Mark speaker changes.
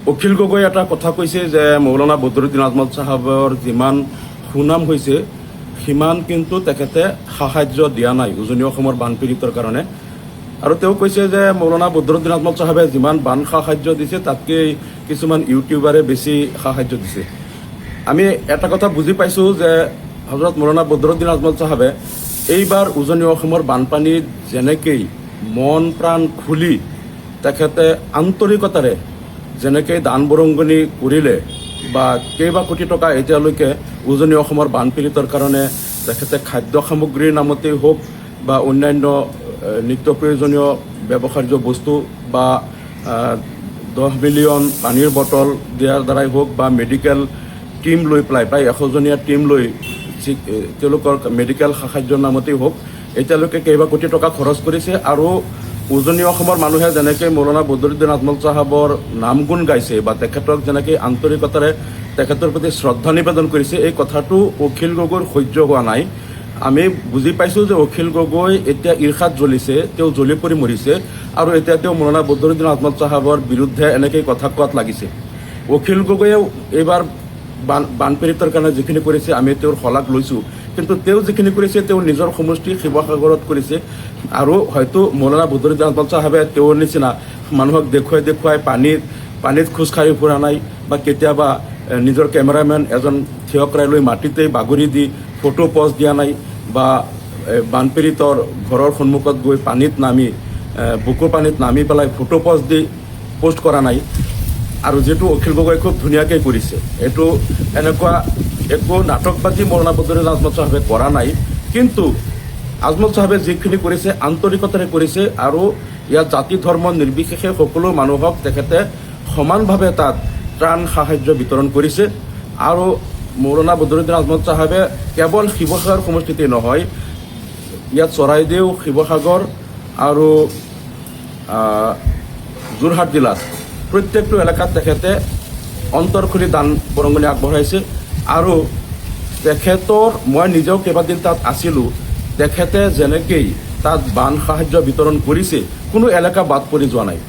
Speaker 1: অখিল গগৈ এটা কথা কৈছে যে মৌলানা বদৰুদ্দিন আজমল চাহাবৰ যিমান সুনাম হৈছে সিমান কিন্তু তেখেতে সাহায্য দিয়া নাই উজনি অসমৰ বানপীড়িতৰ কাৰণে। আৰু তেওঁ কৈছে যে মৌলানা বদৰুদ্দিন আজমল চাহাবে যিমান বান সাহায্য দিছে তাতকৈ কিছুমান ইউটিউবাৰে বেছি সাহায্য দিছে। আমি এটা কথা বুজি পাইছোঁ যে হজৰত মৌলানা বদৰুদ্দিন আজমল চাহাবে এইবাৰ উজনি অসমৰ বানপানীত যেনেকৈ মন প্ৰাণ খুলি তেখেতে আন্তৰিকতাৰে যেনেকৈ দান বৰঙণি কৰিলে বা কেইবা কোটি টকা এতিয়ালৈকে উজনি অসমৰ বানপীড়িতৰ কাৰণে তেখেতে খাদ্য সামগ্ৰীৰ নামতেই হওক বা অন্যান্য নিত্য প্ৰয়োজনীয় ব্যৱহাৰ্য বস্তু বা 10 মিলিয়ন পানীৰ বটল দিয়াৰ দ্বাৰাই হওক বা মেডিকেল টিম লৈ পেলাই প্ৰায় 100জনীয়া টিম লৈ তেওঁলোকৰ মেডিকেল সাহায্যৰ নামতেই হওক এতিয়ালৈকে কেইবা কোটি টকা খৰচ কৰিছে। আৰু উজনি অসমৰ মানুহে যেনেকৈ মৌলানা বদৰুদ্দিন আজমল চাহাবৰ নাম গুণ গাইছে বা তেখেতক যেনেকৈ আন্তৰিকতাৰে তেখেতৰ প্ৰতি শ্ৰদ্ধা নিবেদন কৰিছে, এই কথাটো অখিল গগৈৰ সহ্য হোৱা নাই। আমি বুজি পাইছোঁ যে অখিল গগৈ এতিয়া ঈৰ্ষাত জ্বলিছে, তেওঁ জ্বলি পৰি মৰিছে আৰু এতিয়া তেওঁ মৌলানা বদৰুদ্দিন আজমল চাহাবৰ বিৰুদ্ধে এনেকৈ কথা কোৱাত লাগিছে। অখিল গগৈয়েও এইবাৰ বানপীড়িতৰ কাৰণে যিখিনি কৰিছে আমি তেওঁৰ শলাগ লৈছোঁ, কিন্তু তেওঁ যিখিনি কৰিছে তেওঁ নিজৰ সমষ্টি শিৱসাগৰত কৰিছে। আৰু হয়তো মৌলানা বদৰুদ্দিন আজমল চাহাবে তেওঁৰ নিচিনা মানুহক দেখুৱাই পানীত খোজকাঢ়ি ফুৰা নাই বা কেতিয়াবা নিজৰ কেমেৰামেন এজন থিয় কৰাই লৈ মাটিতেই বাগৰি দি ফটো পষ্ট দিয়া নাই বা বানপীড়িতৰ ঘৰৰ সন্মুখত গৈ বুকুৰ পানীত নামি পেলাই ফটো পষ্ট দি পোষ্ট কৰা নাই। আৰু যিটো অখিল গগৈ খুব ধুনীয়াকৈ কৰিছে, এইটো এনেকুৱা একো নাটকবাজি মৌলানা বদৰুদ্দিন আজমল চাহাবে কৰা নাই। কিন্তু আজমল চাহাবে যিখিনি কৰিছে আন্তৰিকতাৰে কৰিছে আৰু ইয়াত জাতি ধৰ্ম নিৰ্বিশেষে সকলো মানুহক তেখেতে সমানভাৱে তাত ত্ৰাণ সাহায্য বিতৰণ কৰিছে। আৰু মৌলানা বদৰুদ্দিন আজমল চাহাবে কেৱল শিৱসাগৰ সমষ্টিতেই নহয়, ইয়াত চৰাইদেউ, শিৱসাগৰ আৰু যোৰহাট জিলাত প্ৰত্যেকটো এলেকাত তেখেতে অন্তৰ খুলি দান বৰঙণি আগবঢ়াইছে। আৰু তেখেতৰ মই নিজেও কেইবাদিন তাত আছিলোঁ, তেখেতে যেনেকৈ তাত বান সাহায্য বিতৰণ কৰিছে কোনো এলেকা বাদ পৰি যোৱা নাই।